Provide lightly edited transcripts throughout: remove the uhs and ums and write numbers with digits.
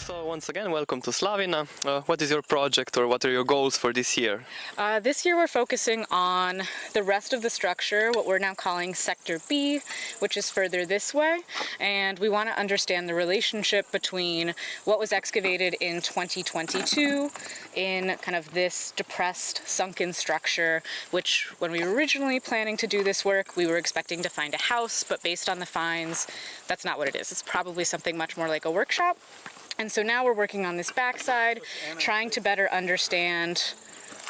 So once again, welcome to Slavina. What is your project or what are your goals for this year? This year we're focusing on the rest of the structure, what we're now calling Sector B, which is further this way. And we want to understand the relationship between what was excavated in 2022 in kind of this depressed, sunken structure, which when we were originally planning to do this work, we were expecting to find a house, but based on the finds, that's not what it is. It's probably something much more like a workshop. And so now we're working on this backside, trying to better understand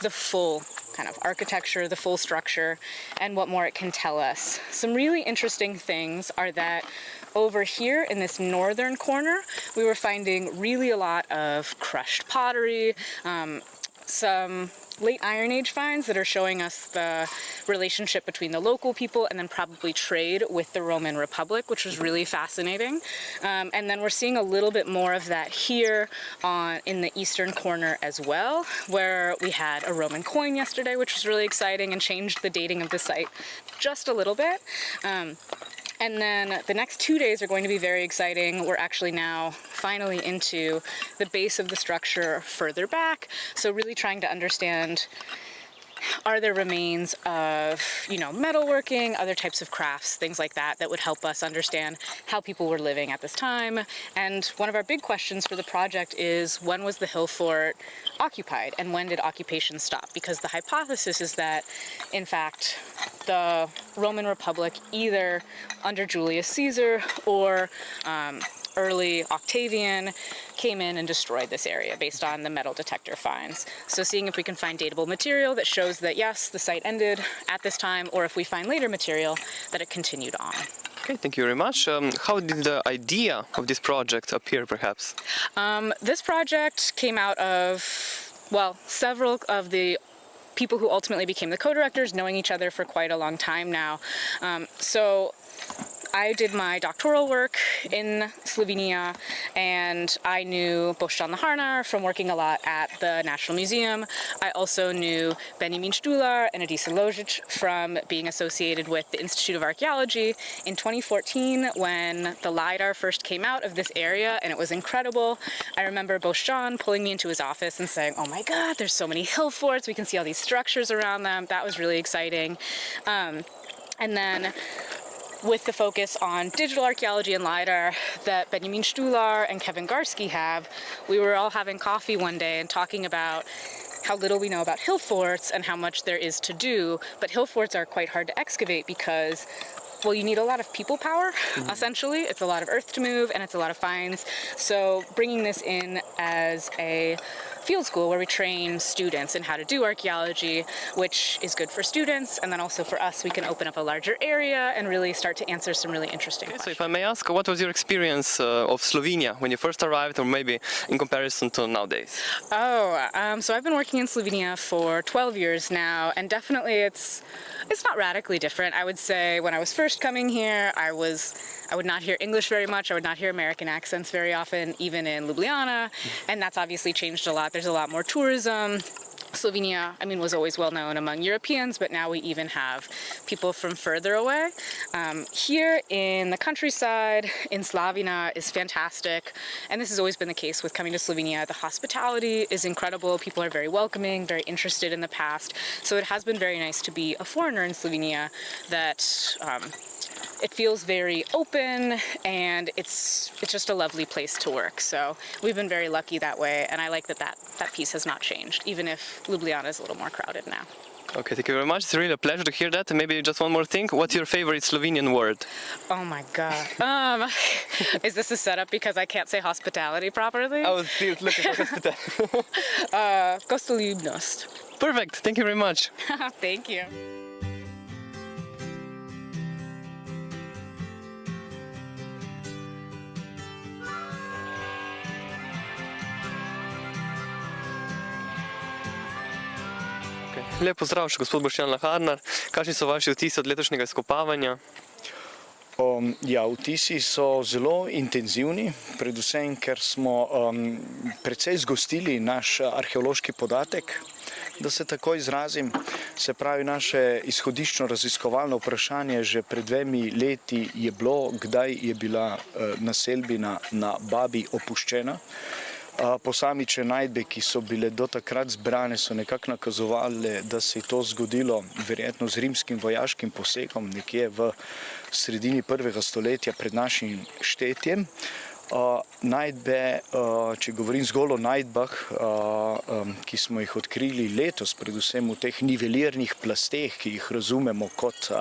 the full kind of architecture, the full structure, and what more it can tell us. Some really interesting things are that over here in this northern corner, we were finding really a lot of crushed pottery, some late Iron Age finds that are showing us the relationship between the local people and then probably trade with the Roman Republic, which was really fascinating. And then we're seeing a little bit more of that here in the eastern corner as well, where we had a Roman coin yesterday, which was really exciting and changed the dating of the site just a little bit. And then the next 2 days are going to be very exciting. We're actually now finally into the base of the structure further back. So really trying to understand, are there remains of, metalworking, other types of crafts, things like that, that would help us understand how people were living at this time. And one of our big questions for the project is, when was the hill fort occupied and when did occupation stop? Because the hypothesis is that, in fact, the Roman Republic, either under Julius Caesar or early Octavian, came in and destroyed this area based on the metal detector finds. So seeing if we can find datable material that shows that yes, the site ended at this time, or if we find later material that it continued on. Okay, thank you very much. How did the idea of this project appear, perhaps? This project came out of, several of the people who ultimately became the co-directors knowing each other for quite a long time now. So I did my doctoral work in Slovenia, and I knew Boštjan Laharnar from working a lot at the National Museum. I also knew Benjamin Štular and Adisa Ložić from being associated with the Institute of Archaeology in 2014 when the LiDAR first came out of this area, and it was incredible. I remember Boštjan pulling me into his office and saying, "Oh my God, there's so many hill forts. We can see all these structures around them." That was really exciting. And then with the focus on digital archaeology and LiDAR that Benjamin Štular and Kevin Garski have, we were all having coffee one day and talking about how little we know about hill forts and how much there is to do. But hill forts are quite hard to excavate because, you need a lot of people power, essentially. It's a lot of earth to move and it's a lot of finds. So bringing this in as a field school where we train students in how to do archaeology, which is good for students, and then also for us, we can open up a larger area and really start to answer some really interesting questions. So if I may ask, what was your experience of Slovenia when you first arrived, or maybe in comparison to nowadays? So I've been working in Slovenia for 12 years now, and definitely it's not radically different. I would say when I was first coming here, I would not hear English very much. I would not hear American accents very often, even in Ljubljana, and that's obviously changed a lot. There's a lot more tourism. Slovenia, was always well known among Europeans, but now we even have people from further away. Here in the countryside, in Slavina, is fantastic, and this has always been the case with coming to Slovenia. The hospitality is incredible. People are very welcoming, very interested in the past. So it has been very nice to be a foreigner in Slovenia, that it feels very open, and it's just a lovely place to work. So we've been very lucky that way, and I like that piece has not changed, even if Ljubljana is a little more crowded now. Okay, thank you very much. It's really a pleasure to hear that. And maybe just one more thing. What's your favorite Slovenian word? Oh my God. Is this a setup because I can't say hospitality properly? I was looking for hospitality. Gostoljubnost. Perfect. Thank you very much. Thank you. Lep pozdrav še gospod Boštjan Laharnar. Kakšni so vaši vtisi od letošnjega izkopavanja? Vtisi so zelo intenzivni, predvsem ker smo precej zgostili naš arheološki podatek, da se tako izrazim. Se pravi, naše izhodiščno raziskovalno vprašanje že pred 2 leti je bilo, kdaj je bila naselbina na Babi opuščena. Posamične najdbe, ki so bile do takrat zbrane, so nekako nakazovali, da se je to zgodilo verjetno z rimskim vojaškim posegom nekje v sredini 1. stoletja pred našim štetjem. Najdbe, če govorim zgolj o najdbah, ki smo jih odkrili letos, predvsem v teh nivelirnih plasteh, ki jih razumemo kot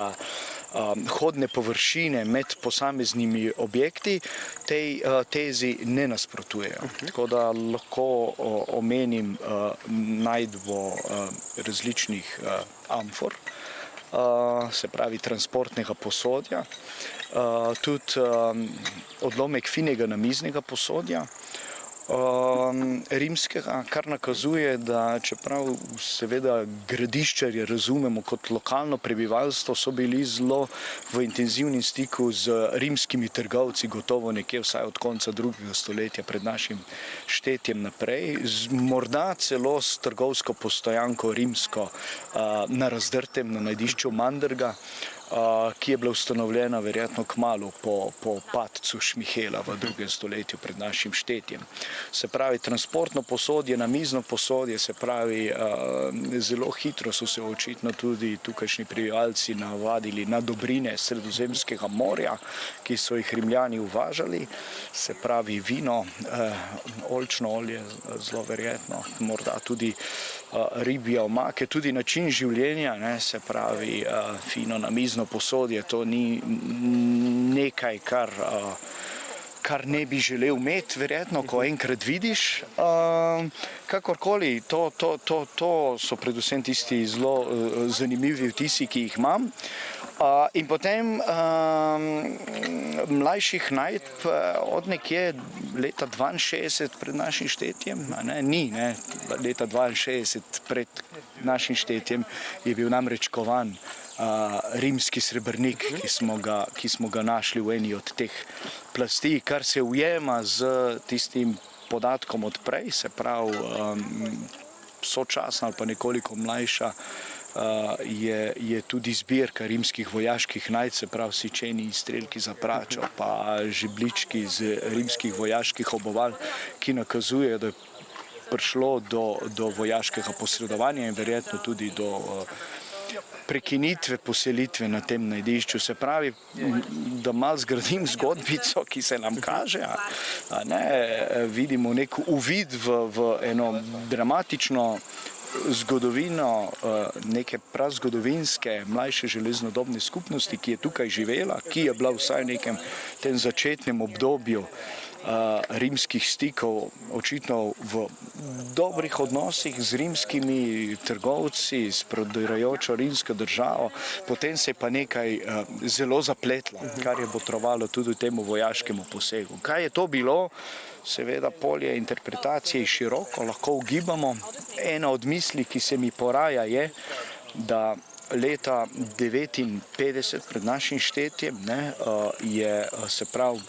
hodne površine med posameznimi objekti, tej tezi ne nasprotujejo. Tako da lahko omenim najdbo različnih amfor, se pravi transportnega posodja, tudi odlomek finega namiznega posodja, rimskega, kar nakazuje, da čeprav seveda gradiščarje razumemo kot lokalno prebivalstvo, so bili zelo v intenzivnem stiku z rimskimi trgovci, gotovo nekje vsaj od konca 2. stoletja pred našim štetjem naprej, morda celo s trgovsko postojanko rimsko na Razdrtem, na najdišču Manderga, ki je bila ustanovljena verjetno kmalu po padcu Šmihela v 2. stoletju pred našim štetjem. Se pravi, transportno posodje, namizno posodje, se pravi, zelo hitro so se očitno tudi tukajšnji prebivalci navadili na dobrine Sredozemskega morja, ki so jih Rimljani uvažali, se pravi vino, oljčno olje, zelo verjetno, morda tudi ribje omake, tudi način življenja, se pravi, fino namizno posodje, to ni nekaj, kar ne bi želel imeti, verjetno, ko enkrat vidiš. Kakorkoli, to so predvsem tisti zelo zanimivi vtisi, ki jih imam. In potem mlajših najdb od nekje leta 62 pred našim štetjem, leta 62 pred našim štetjem je bil namreč kovan rimski srebrnik, ki smo ga našli v eni od teh plasti, kar se ujema z tistim podatkom od prej, se pravi sočasna ali pa nekoliko mlajša je tudi zbirka rimskih vojaških najdb, se pravi sičeni izstrelki za pračo, pa žebljički z rimskih vojaških oboval, ki nakazujejo, da je prišlo do vojaškega posredovanja in verjetno tudi do prekinitve poselitve na tem najdišču. Se pravi, da malo zgradim zgodbico, ki se nam kaže, vidimo nek uvid v eno dramatično zgodovino neke prazgodovinske mlajše železnodobne skupnosti, ki je tukaj živela, ki je bila vsaj v nekem tem začetnem obdobju rimskih stikov očitno v dobrih odnosih z rimskimi trgovci, s prodirajočo rimsko državo, potem se je pa nekaj zelo zapletlo, kar je botrovalo tudi temu vojaškemu posegu. Kaj je to bilo? Seveda polje interpretacije je široko, lahko ugibamo. Ena od misli, ki se mi poraja, je, da leta 59 pred našim štetjem je, se pravi,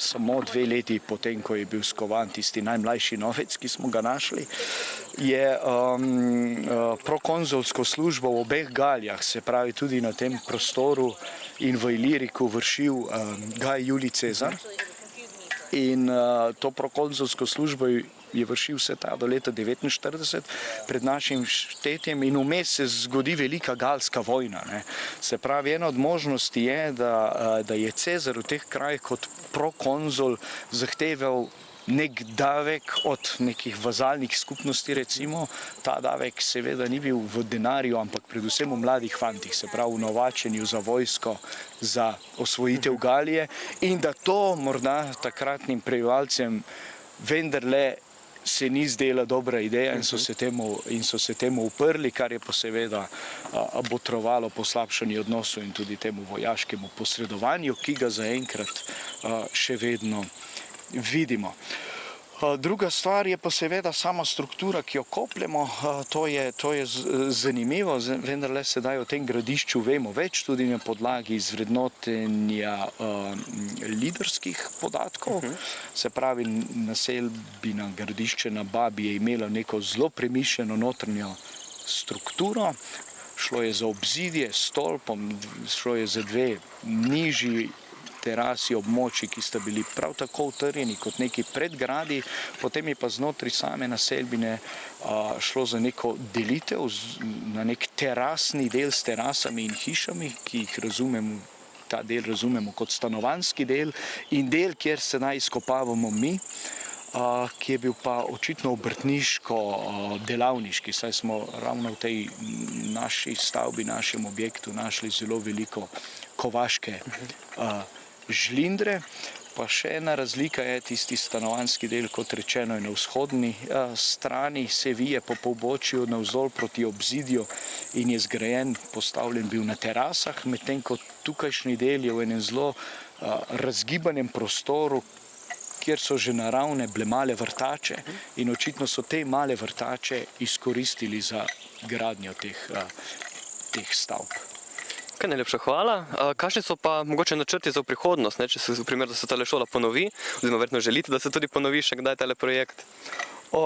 samo 2 leti potem, ko je bil skovan tisti najmlajši novec, ki smo ga našli, je prokonzulsko službo v obeh Galijah, se pravi tudi na tem prostoru in v Iliriku vršil Gaj Julij Cezar. In to prokonzulsko službo je vršil vse ta do leta 49 pred našim štetjem in vmes se zgodi velika galska vojna. Se pravi, ena od možnosti je, da je Cezar v teh krajih kot prokonzul zahteval nek davek od nekih vazalnih skupnosti, recimo. Ta davek seveda ni bil v denarju, ampak predvsem v mladih fantih, se pravi v novačenju za vojsko, za osvojitev Galije, in da to morda takratnim prebivalcem vendarle se ni zdela dobra ideja in so se temu uprli, kar je pa seveda botrovalo poslabšanju odnosov in tudi temu vojaškemu posredovanju, ki ga zaenkrat še vedno vidimo. Druga stvar je pa seveda sama struktura, ki jo kopljemo. To je zanimivo, vendarle sedaj o tem gradišču vemo več, tudi na podlagi izvrednotenja liderskih podatkov. Se pravi, naselbina gradišče na Babi je imela neko zelo premišljeno notranjo strukturo. Šlo je za obzidje s stolpom, šlo je za dve nižji terasi območji, ki sta bili prav tako utrjeni kot neki predgradi, potem je pa znotraj same naselbine šlo za neko delitev na nek terasni del s terasami in hišami, ki jih razumemo, ta del razumemo kot stanovanski del, in del, kjer se naj izkopavamo mi, ki je bil pa očitno obrtniško-delavniški, saj smo ravno v tej naši stavbi, našem objektu našli zelo veliko kovaške žlindre. Pa še ena razlika je tisti stanovanski del, kot rečeno, je na vzhodni strani, se vije po pobočju navzdol proti obzidju in je zgrajen, postavljen bil na terasah, medtem ko tukajšnji del je v enem zelo razgibanem prostoru, kjer so že naravne bile male vrtače in očitno so te male vrtače izkoristili za gradnjo teh stavb. Kaj najlepša hvala. Kakšni so pa mogoče načrti za prihodnost, ne? Če se v primeru, da se tale šola ponovi, oziroma verjetno želite, da se tudi ponovi še kdaj tale projekt?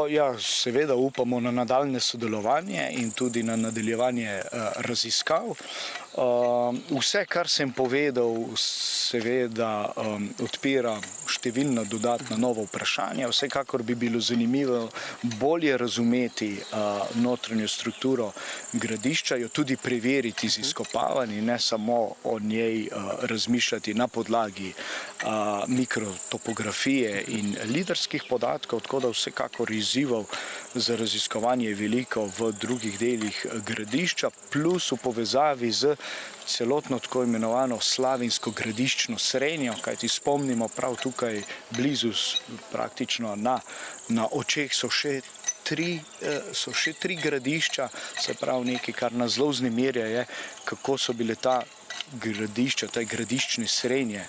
Ja, seveda upamo na nadaljne sodelovanje in tudi na nadaljevanje raziskav. Vse, kar sem povedal, seveda odpira številna dodatna nova vprašanja. Vsekakor bi bilo zanimivo bolje razumeti notranjo strukturo gradišča, jo tudi preveriti z izkopavanji, ne samo o njej razmišljati na podlagi mikrotopografije in lidarskih podatkov, tako da vsekakor izzivov za raziskovanje je veliko v drugih delih gradišča, plus v povezavi z celotno tako imenovano slavinsko gradiščno srenjo, kajti spomnimo prav tukaj blizu, praktično na očeh so še tri gradišča, se pravi nekaj, kar nas zelo vznemirja je, kako so bile ta gradišča, te gradiščne srenje,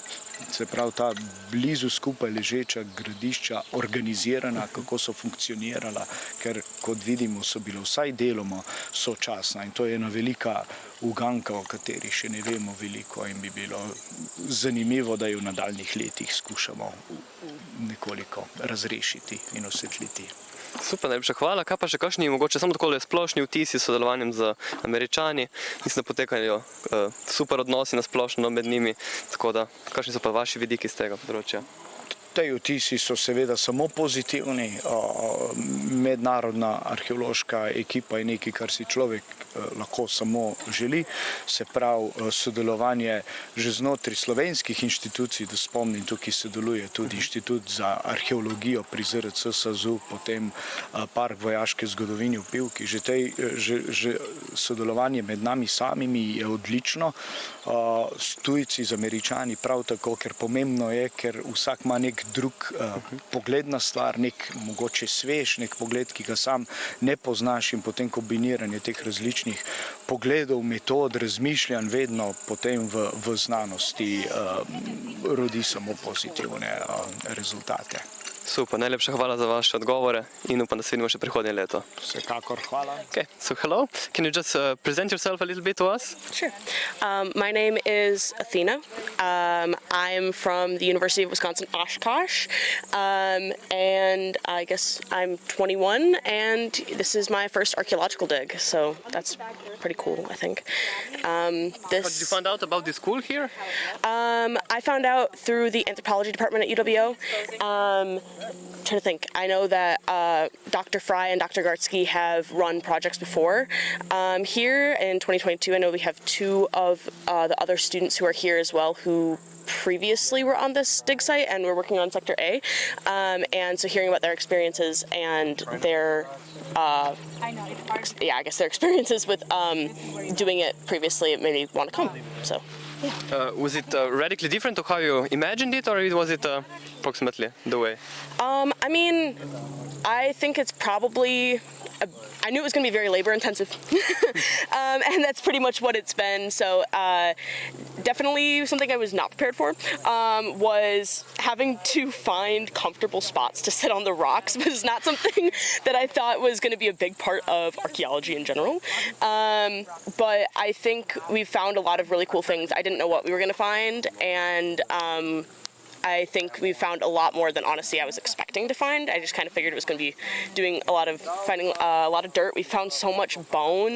se pravi ta blizu skupaj ležeča gradišča organizirana, kako so funkcionirala, ker kot vidimo so bila vsaj deloma sočasna in to je ena velika uganka, o kateri še ne vemo veliko in bi bilo zanimivo, da jo v nadaljnih letih skušamo nekoliko razrešiti in osvetliti. Super, najlepša hvala. Kaj pa še kakšni mogoče samo takole splošni vtisi s sodelovanjem z Američani? Mislim, da potekajo super odnosi na splošno med njimi, tako da kakšni so pa vaši vidiki z tega področja? Tej vtisi so seveda samo pozitivni. Mednarodna arheološka ekipa je nekaj, kar si človek lahko samo želi. Se pravi, sodelovanje že znotraj slovenskih inštitucij, da spomnim, tukaj sodeluje tudi Inštitut za arheologijo pri ZRC SAZU, potem Park vojaške zgodovine v Pivki. Že sodelovanje med nami samimi je odlično. S tujci, z Američani prav tako, ker pomembno je, ker vsak ima nek drug pogled na stvar, nek mogoče svež, nek pogled, ki ga sam ne poznaš in potem kombiniranje teh različnih pogledov, metod, razmišljanj vedno potem v znanosti rodi samo pozitivne rezultate. Super, najlepša hvala za vaše odgovore in upam, da se vidimo še prihodnje leto. Vsekakor hvala. Okay, so hello. Can you just present yourself a little bit to us? Sure. My name is Athena. I'm from the University of Wisconsin-Oshkosh, and I guess I'm 21, and this is my first archaeological dig, so that's pretty cool, I think. How did you find out about the school here? I found out through the anthropology department at UWO. Trying to think. I know that Dr. Fry and Dr. Gartsky have run projects before. Here in 2022, I know we have two of the other students who are here as well who previously were on this dig site and were working on Sector A. And so hearing about their experiences and their I guess their experiences with doing it previously, it made me want to come. So. Was it radically different to how you imagined it, or was it approximately the way? I mean, I think it's probably, I knew it was going to be very labor intensive, and that's pretty much what it's been. So definitely something I was not prepared for was having to find comfortable spots to sit on the rocks was not something that I thought was going to be a big part of archaeology in general. But I think we found a lot of really cool things. I didn't know what we were going to find, and I think we found a lot more than honestly I was expecting to find. I just kind of figured it was going to be finding a lot of dirt. We found so much bone,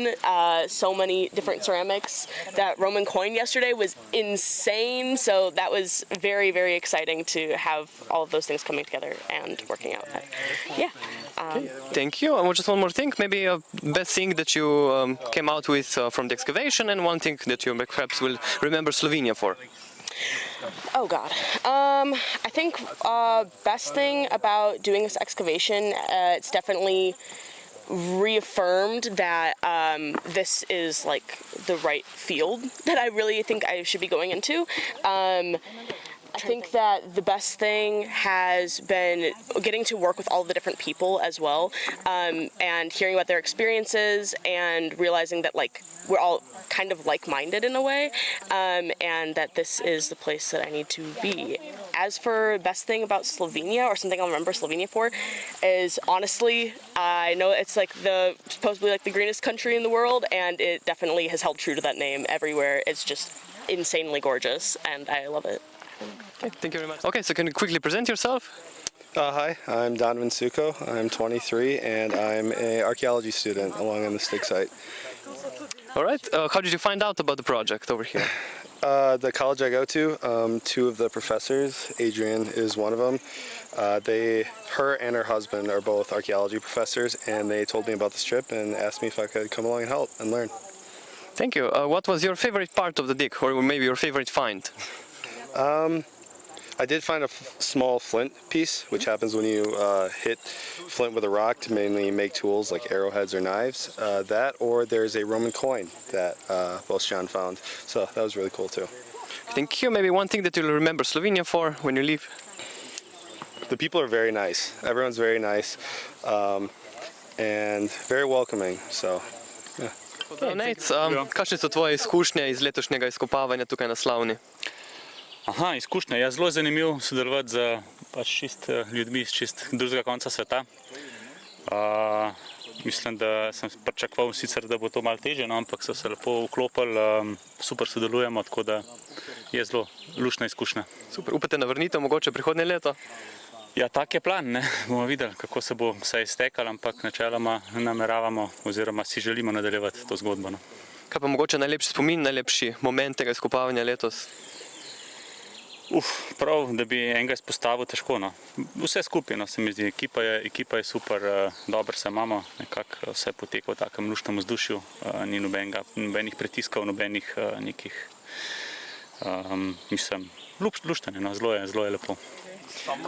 so many different ceramics. That Roman coin yesterday was insane. So that was very, very exciting to have all of those things coming together and working out. Yeah. Thank you. And just one more thing, maybe a best thing that you came out with from the excavation, and one thing that you perhaps will remember Slovenia for. Oh God. I think best thing about doing this excavation, it's definitely reaffirmed that this is like the right field that I really think I should be going into. I think that the best thing has been getting to work with all the different people as well, and hearing about their experiences and realizing that like we're all kind of like-minded in a way, and that this is the place that I need to be. As for best thing about Slovenia, or something I'll remember Slovenia for, is honestly, I know it's like supposedly like the greenest country in the world, and it definitely has held true to that name everywhere. It's just insanely gorgeous, and I love it. Okay, thank you very much. Okay, so can you quickly present yourself? Hi, I'm Donovan Suko. I'm 23 and I'm an archaeology student along on the Stig site. All right. How did you find out about the project over here? The college I go to, two of the professors, Adrian is one of them. Her and her husband are both archaeology professors, and they told me about this trip and asked me if I could come along and help and learn. Thank you. What was your favorite part of the dig, or maybe your favorite find? I did find a small flint piece, which happens when you hit flint with a rock to mainly make tools like arrowheads or knives. That, or there's a Roman coin that Boštjan found. So that was really cool too. Thank you. Maybe one thing that you'll remember Slovenia for when you leave? The people are very nice. Everyone's very nice and very welcoming. So, yeah. Nec, kakšne so tvoje izkušnje iz letošnjega izkopavanja tukaj na Slavni? Aha, izkušnja. Ja, zelo zanimivo sodelovati z ljudmi iz čist drugega konca sveta. Mislim, da sem pričakoval sicer, da bo to malo težje, no, ampak so se lepo vklopili, super sodelujemo, tako da je zelo luštna izkušnja. Super. Upate na vrnitev mogoče prihodnje leto? Ja, tak je plan, ne. Bomo videli, kako se bo vse iztekalo, ampak načeloma nameravamo oziroma si želimo nadaljevati to zgodbo. No. Kaj pa mogoče najlepši spomin, najlepši moment tega izkopavanja letos? Prav, da bi enega izpostavil, težko. No. Vse skupaj, no, se mi zdi, ekipa je super, dobro se imamo, nekako vse poteka v takem luštnem vzdušju, ni nobenih pritiskov, nobenih nekih, mislim, luštanje, no, zelo je lepo.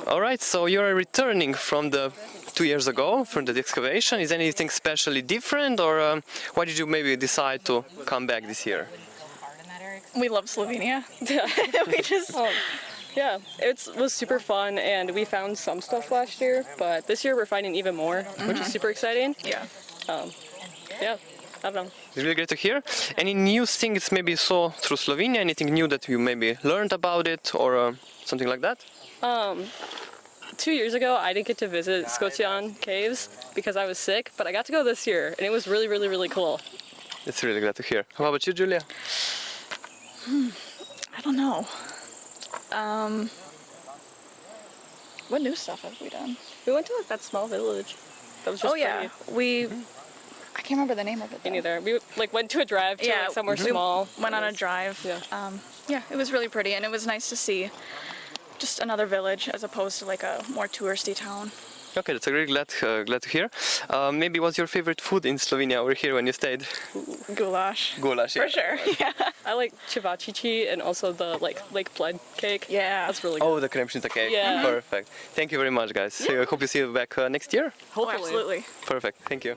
Alright, so you're returning from the 2 years ago, from the excavation. Is anything specially different, or why did you maybe decide to come back this year? We love Slovenia. It was super fun, and we found some stuff last year, but this year we're finding even more, which is super exciting. Yeah. I don't know. It's really great to hear. Any new things maybe you saw through Slovenia? Anything new that you maybe learned about it, or something like that? 2 years ago, I didn't get to visit Skocian Caves because I was sick, but I got to go this year, and it was really, really, really cool. It's really glad to hear. How about you, Julia? I don't know. What new stuff have we done? We went to like that small village. That was just pretty. I can't remember the name of it. Me neither. We like went to a drive to like, somewhere small. Went on a drive. Yeah. It was really pretty, and it was nice to see just another village as opposed to like a more touristy town. Okay, that's really glad to hear. Maybe what's your favorite food in Slovenia over here when you stayed? Goulash. Goulash, yeah. For sure. Yeah. I like cevačići and also the like lake blood cake. Yeah. That's really good. Oh, the kremšnita cake. Yeah. Perfect. Thank you very much, guys. I hope you see you back next year. Hopefully. Oh, absolutely. Perfect. Thank you.